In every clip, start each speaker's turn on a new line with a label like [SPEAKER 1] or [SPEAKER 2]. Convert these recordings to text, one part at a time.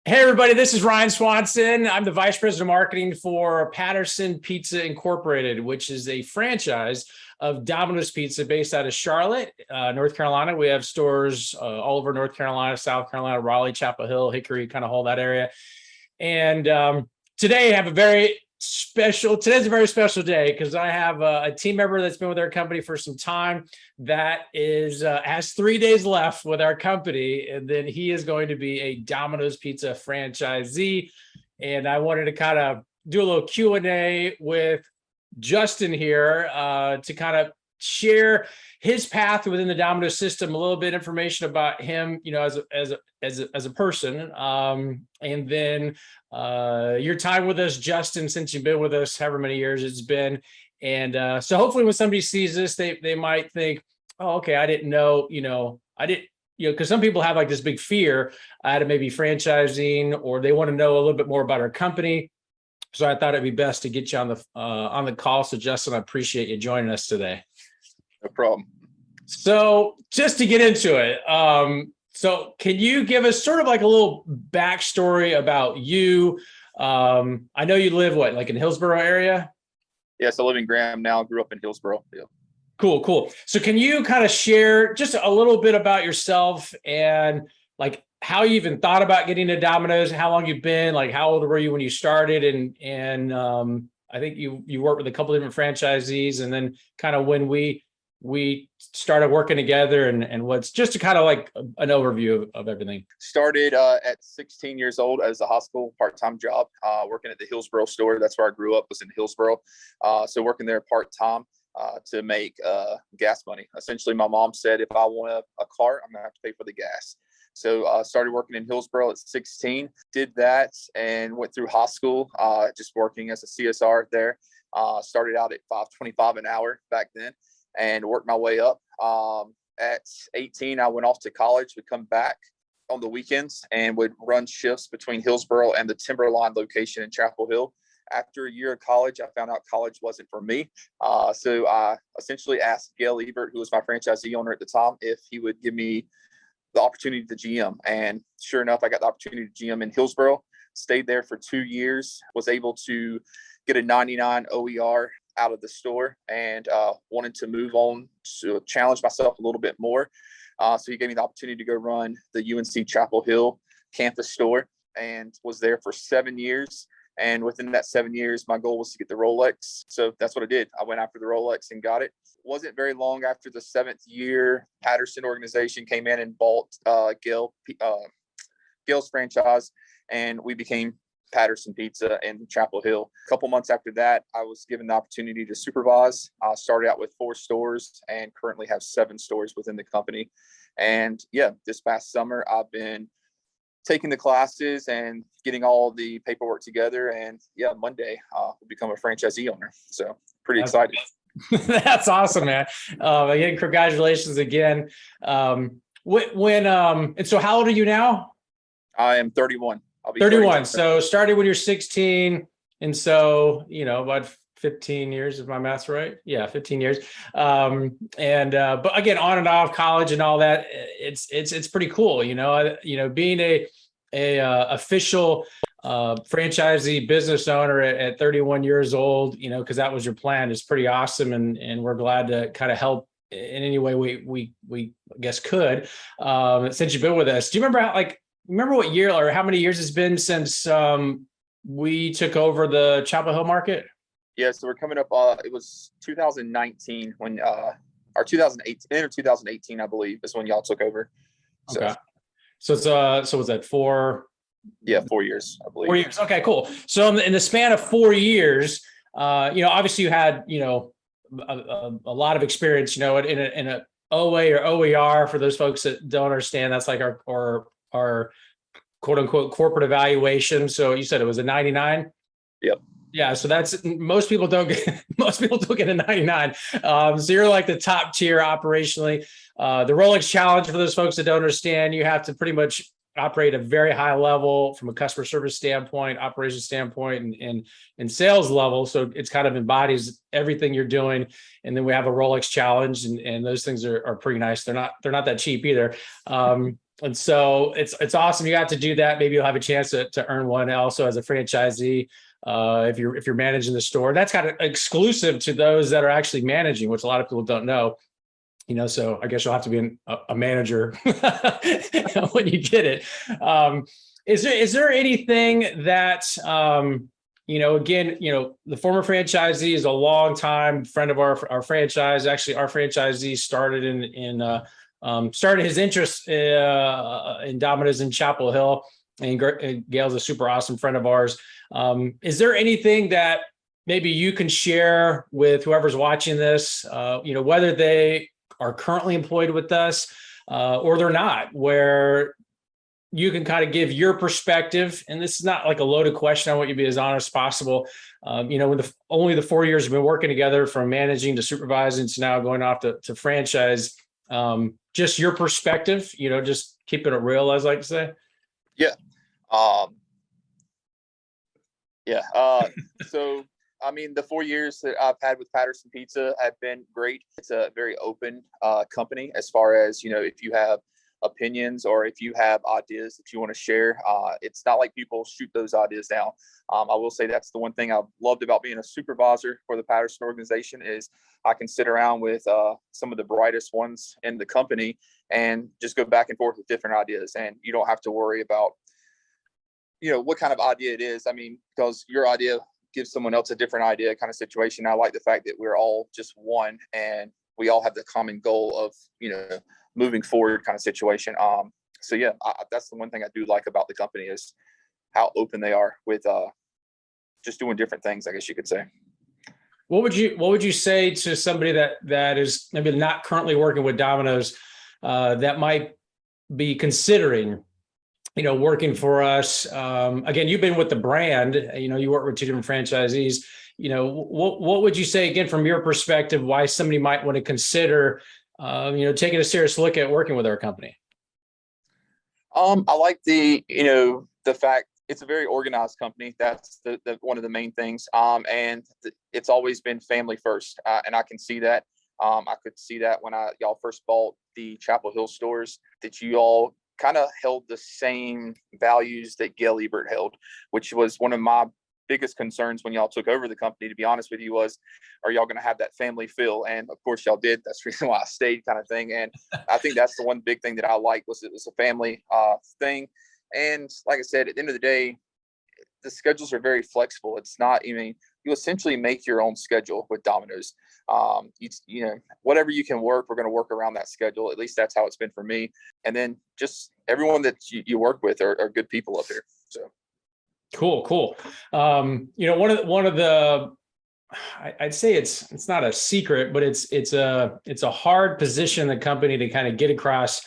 [SPEAKER 1] Hey, everybody, this is Ryan Swanson. I'm the Vice President of Marketing for Patterson Pizza Incorporated, which is a franchise of Domino's Pizza based out of Charlotte, North Carolina. We have stores all over North Carolina, South Carolina, Raleigh, Chapel Hill, Hickory, kind of all that area. And today I have today's a very special day because I have a team member that's been with our company for some time that has 3 days left with our company, and then he is going to be a Domino's Pizza franchisee. And I wanted to kind of do a little Q&A with Justin here to kind of share his path within the Domino's system, a little bit information about him, as a person, and then your time with us, Justin, since you've been with us however many years it's been. And so hopefully when somebody sees this, they might think, oh, okay, I didn't know, because some people have like this big fear out of maybe franchising, or they want to know a little bit more about our company. So I thought it'd be best to get you on the call. So Justin, I appreciate you joining us today.
[SPEAKER 2] No problem.
[SPEAKER 1] So just to get into it, so can you give us sort of like a little backstory about you? I know you live like in Hillsborough area?
[SPEAKER 2] Yes, I live in Graham now. Grew up in Hillsborough. Yeah.
[SPEAKER 1] Cool. So can you kind of share just a little bit about yourself and like how you even thought about getting to Domino's, how long you've been, like how old were you when you started? And I think you worked with a couple of different franchisees, and then kind of when we started working together and what's just to kind of like an overview of everything.
[SPEAKER 2] Started at 16 years old as a hospital part-time job, working at the Hillsborough store. That's where I grew up, was in Hillsborough. So working there part-time to make gas money. Essentially, my mom said, if I want a car, I'm gonna have to pay for the gas. So I started working in Hillsborough at 16, did that and went through high school, just working as a CSR there. Started out at $5.25 an hour back then and worked my way up. At 18, I went off to college, would come back on the weekends and would run shifts between Hillsborough and the Timberline location in Chapel Hill. After a year of college, I found out college wasn't for me. So I essentially asked Gail Ebert, who was my franchisee owner at the time, if he would give me the opportunity to GM. And sure enough, I got the opportunity to GM in Hillsborough, stayed there for 2 years, was able to get a 99 OER out of the store, and wanted to move on to challenge myself a little bit more. So he gave me the opportunity to go run the UNC Chapel Hill campus store, and was there for 7 years. And within that 7 years, my goal was to get the Rolex. So that's what I did. I went after the Rolex and got it. Wasn't very long after the 7th year, Patterson organization came in and bought Gail's franchise, and we became Patterson Pizza in Chapel Hill. A couple months after that, I was given the opportunity to supervise. I started out with 4 stores and currently have 7 stores within the company. And yeah, this past summer, I've been taking the classes and getting all the paperwork together. And yeah, Monday, we'll become a franchisee owner. So pretty excited.
[SPEAKER 1] That's awesome, man. Again, congratulations again. And so how old are you now?
[SPEAKER 2] I am 31. I'll be
[SPEAKER 1] 31. So started when you're 16. And so, about 15 years, if my math's right. Yeah, 15 years. But again, on and off college and all that, it's pretty cool. Being a official franchisee business owner at 31 years old, because that was your plan, is pretty awesome. And we're glad to kind of help in any way we I guess could, since you've been with us. Do you remember what year or how many years it's been since we took over the Chapel Hill market?
[SPEAKER 2] Yeah, so we're coming up. It was 2019 when, or 2018, end of 2018, I believe, is when y'all took over. So,
[SPEAKER 1] okay. So was that 4?
[SPEAKER 2] Yeah, 4 years, I believe.
[SPEAKER 1] 4 years. Okay, cool. So in the span of 4 years, obviously you had, a lot of experience, in a OA or OER. For those folks that don't understand, that's like our quote unquote corporate evaluation. So you said it was a 99.
[SPEAKER 2] Yep.
[SPEAKER 1] Yeah, so that's most people don't get a 99. So you're like the top tier operationally. The Rolex challenge, for those folks that don't understand, you have to pretty much operate at a very high level from a customer service standpoint, operations standpoint, and sales level. So it's kind of embodies everything you're doing. And then we have a Rolex challenge, and those things are pretty nice. They're not that cheap either. And so it's awesome. You got to do that. Maybe you'll have a chance to earn one also as a franchisee. If you're managing the store, that's kind of exclusive to those that are actually managing, which a lot of people don't know. So I guess you'll have to be a manager when you get it. Is there anything that, again, the former franchisee is a longtime friend of our franchise. Actually, our franchisee started his interest in Domino's in Chapel Hill, and Gail's a super awesome friend of ours. Is there anything that maybe you can share with whoever's watching this, whether they are currently employed with us or they're not, where you can kind of give your perspective? And this is not like a loaded question. I want you to be as honest as possible. With only the 4 years we've been working together, from managing to supervising to now going off to franchise, just your perspective, just keeping it real, as I like to say.
[SPEAKER 2] Yeah. So, I mean, the 4 years that I've had with Patterson Pizza have been great. It's a very open company as far as, if you have opinions or if you have ideas that you want to share, it's not like people shoot those ideas down. I will say that's the one thing I've loved about being a supervisor for the Patterson organization is I can sit around with some of the brightest ones in the company and just go back and forth with different ideas. And you don't have to worry about, what kind of idea it is. I mean, because your idea gives someone else a different idea kind of situation. I like the fact that we're all just one and we all have the common goal of, moving forward kind of situation. So yeah, that's the one thing I do like about the company is how open they are with just doing different things, I guess you could say.
[SPEAKER 1] What would you say to somebody that is maybe not currently working with Domino's, that might be considering, working for us? Again, you've been with the brand, you work with two different franchisees. What would you say, again, from your perspective, why somebody might want to consider, taking a serious look at working with our company?
[SPEAKER 2] I like the fact it's a very organized company. That's the one of the main things. It's always been family first. And I can see that. I could see that when y'all first bought the Chapel Hill stores, that you all kind of held the same values that Gail Ebert held, which was one of my biggest concerns when y'all took over the company, to be honest with you, was, are y'all going to have that family feel? And of course y'all did. That's the reason why I stayed, kind of thing. And I think that's the one big thing that I like, was it was a family thing. And like I said, at the end of the day, the schedules are very flexible. It's not, you essentially make your own schedule with Domino's. Whatever you can work, we're going to work around that schedule. At least that's how it's been for me. And then just everyone that you work with are good people up here. So.
[SPEAKER 1] Cool. One of the, I'd say it's not a secret, but it's a hard position in the company to kind of get across,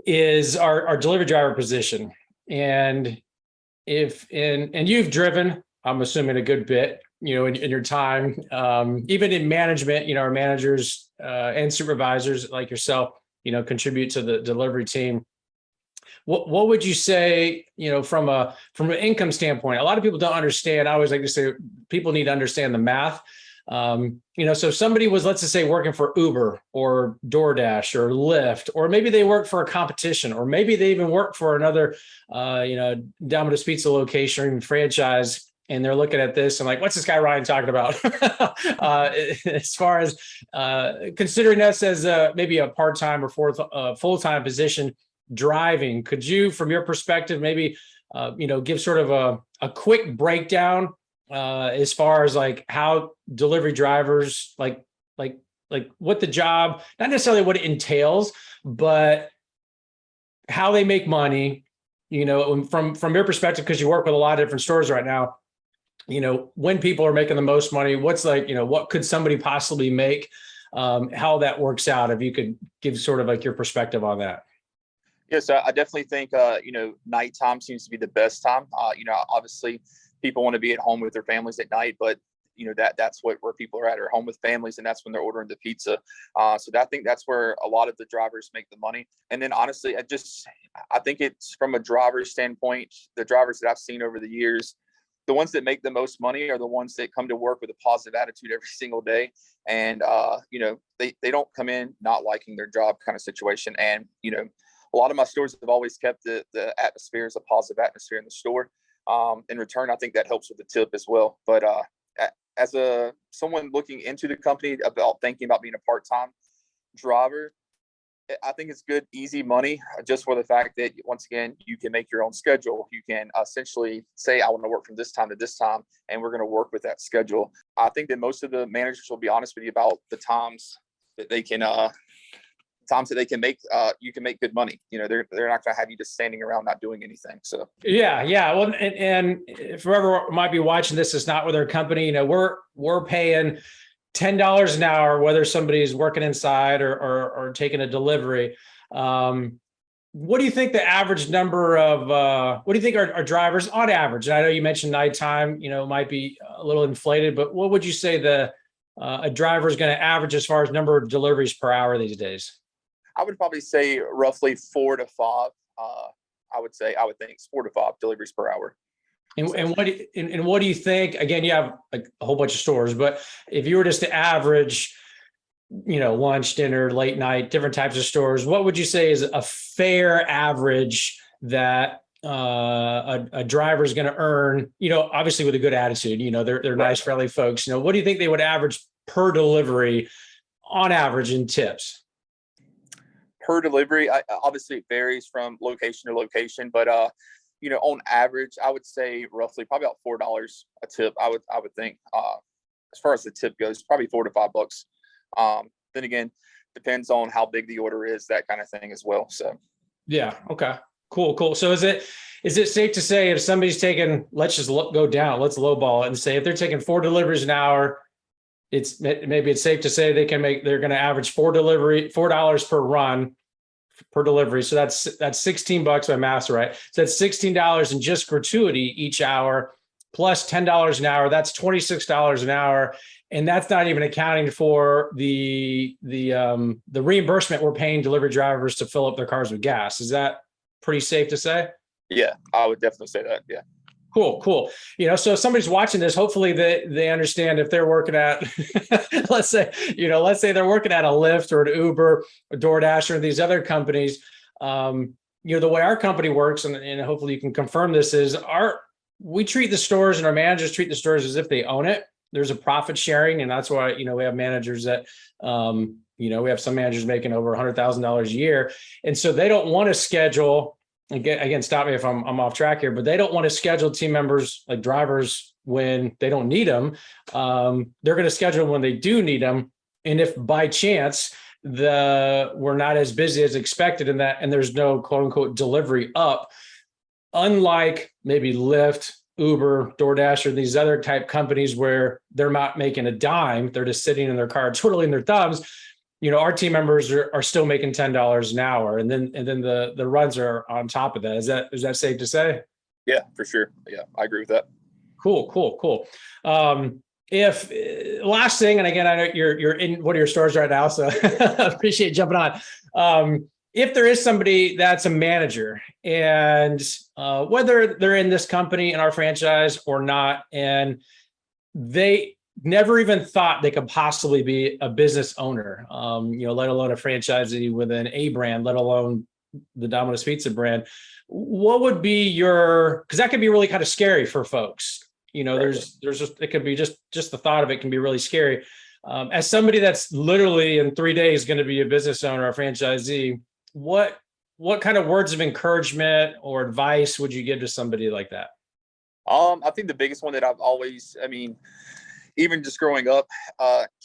[SPEAKER 1] is our delivery driver position. And you've driven, I'm assuming, a good bit, in your time, even in management, our managers and supervisors like yourself, contribute to the delivery team. What would you say, from an income standpoint? A lot of people don't understand. I always like to say people need to understand the math. So if somebody was, let's just say, working for Uber or DoorDash or Lyft, or maybe they work for a competition, or maybe they even work for another, Domino's Pizza location or even franchise, and they're looking at this and like, what's this guy Ryan talking about? As far as considering us as maybe a part-time or full-time position driving, could you, from your perspective, maybe give sort of a quick breakdown as far as like how delivery drivers like what the job, not necessarily what it entails, but how they make money, from your perspective, because you work with a lot of different stores right now, when people are making the most money, what's like, what could somebody possibly make, how that works out, if you could give sort of like your perspective on that.
[SPEAKER 2] Yes, I definitely think, nighttime seems to be the best time. Obviously people want to be at home with their families at night, but that's where people are at home with families, and that's when they're ordering the pizza. So I think that's where a lot of the drivers make the money. And then honestly, I think it's from a driver's standpoint, the drivers that I've seen over the years, the ones that make the most money are the ones that come to work with a positive attitude every single day. And, they don't come in not liking their job kind of situation. And, a lot of my stores have always kept the atmosphere as a positive atmosphere in the store. In return, I think that helps with the tip as well. But as someone looking into the company about thinking about being a part-time driver, I think it's good, easy money, just for the fact that, once again, you can make your own schedule. You can essentially say, I want to work from this time to this time, and we're going to work with that schedule. I think that most of the managers will be honest with you about the times that they can make, you can make good money. You know, they're not going to have you just standing around not doing anything. So
[SPEAKER 1] Yeah. Well, and if whoever might be watching this is not with our company, you know, we're paying $10 an hour, whether somebody's working inside or taking a delivery. What do you think the average number of, what do you think our drivers on average? And I know you mentioned nighttime, you know, might be a little inflated, but what would you say a driver is going to average as far as number of deliveries per hour these days?
[SPEAKER 2] I would probably say roughly 4 to 5. I would think it's 4 to 5 deliveries per hour.
[SPEAKER 1] And what do you think? Again, you have like a whole bunch of stores, but if you were just to average, you know, lunch, dinner, late night, different types of stores, what would you say is a fair average that a driver is going to earn? You know, obviously with a good attitude. You know, they're
[SPEAKER 2] Right.
[SPEAKER 1] Nice, friendly folks. You know, what do you think they would average per delivery on average in tips?
[SPEAKER 2] Per delivery, obviously it varies from location to location, but you know, on average, I would say roughly probably about $4 a tip. I would think, as far as the tip goes, probably $4 to $5. Then again, depends on how big the order is, that kind of thing as well. So
[SPEAKER 1] Yeah. Okay. Cool. So is it safe to say if somebody's taking, let's just go down, let's lowball it and say if they're taking 4 deliveries an hour, maybe it's safe to say they're going to average $4 per run per delivery. So that's $16. My math's right. So that's $16 in just gratuity each hour, plus $10 an hour. That's $26 an hour. And that's not even accounting for the reimbursement we're paying delivery drivers to fill up their cars with gas. Is that pretty safe to say?
[SPEAKER 2] yeah, I would definitely say that. Yeah.
[SPEAKER 1] Cool. You know, so if somebody's watching this, hopefully they understand if they're working at, let's say they're working at a Lyft or an Uber, a DoorDash, or these other companies. You know, the way our company works, and hopefully you can confirm this, is we treat the stores and our managers treat the stores as if they own it. There's a profit sharing, and that's why, you know, we have managers that, you know, we have some managers making over $100,000 a year, and so they don't want to schedule. Again, stop me if I'm off track here, but they don't want to schedule team members like drivers when they don't need them. They're going to schedule when they do need them. And if by chance we're not as busy as expected and there's no quote unquote delivery up, unlike maybe Lyft, Uber, DoorDash, or these other type companies where they're not making a dime, they're just sitting in their car twiddling their thumbs. You know, our team members are still making $10 an hour, and then the runs are on top of that. Is that safe to say?
[SPEAKER 2] Yeah, for sure. Yeah, I agree with that.
[SPEAKER 1] Cool. If last thing, and again, I know you're in one of your stores right now, so I appreciate jumping on. If there is somebody that's a manager, and whether they're in this company in our franchise or not, and they never even thought they could possibly be a business owner, you know, let alone a franchisee with an A brand, let alone the Domino's Pizza brand. What would be because that could be really kind of scary for folks. You know,
[SPEAKER 2] Right.
[SPEAKER 1] it could be just the thought of it can be really scary. As somebody that's literally in 3 days going to be a business owner or franchisee, what kind of words of encouragement or advice would you give to somebody like that?
[SPEAKER 2] I think the biggest one that even just growing up,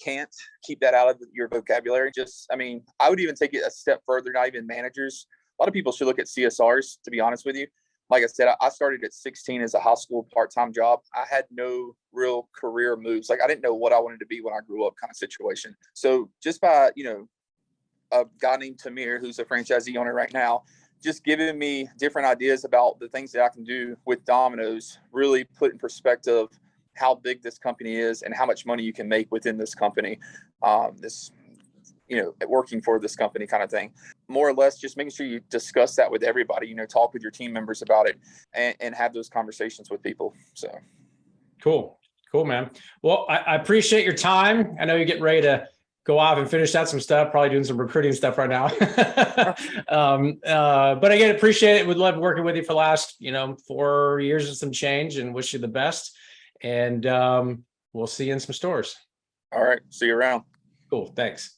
[SPEAKER 2] can't keep that out of your vocabulary. I would even take it a step further, not even managers. A lot of people should look at CSRs, to be honest with you. Like I said, I started at 16 as a high school part-time job. I had no real career moves. Like, I didn't know what I wanted to be when I grew up, kind of situation. So just by, you know, a guy named Tamir, who's a franchisee owner right now, just giving me different ideas about the things that I can do with Domino's, really put in perspective how big this company is and how much money you can make within this company, working for this company kind of thing. More or less just making sure you discuss that with everybody, you know, talk with your team members about it and have those conversations with people. So.
[SPEAKER 1] Cool, man. Well, I appreciate your time. I know you're getting ready to go off and finish out some stuff, probably doing some recruiting stuff right now. But again, appreciate it. Would love working with you for the last, 4 years and some change, and wish you the best. And we'll see you in some stores.
[SPEAKER 2] All right. See you around.
[SPEAKER 1] Cool. Thanks.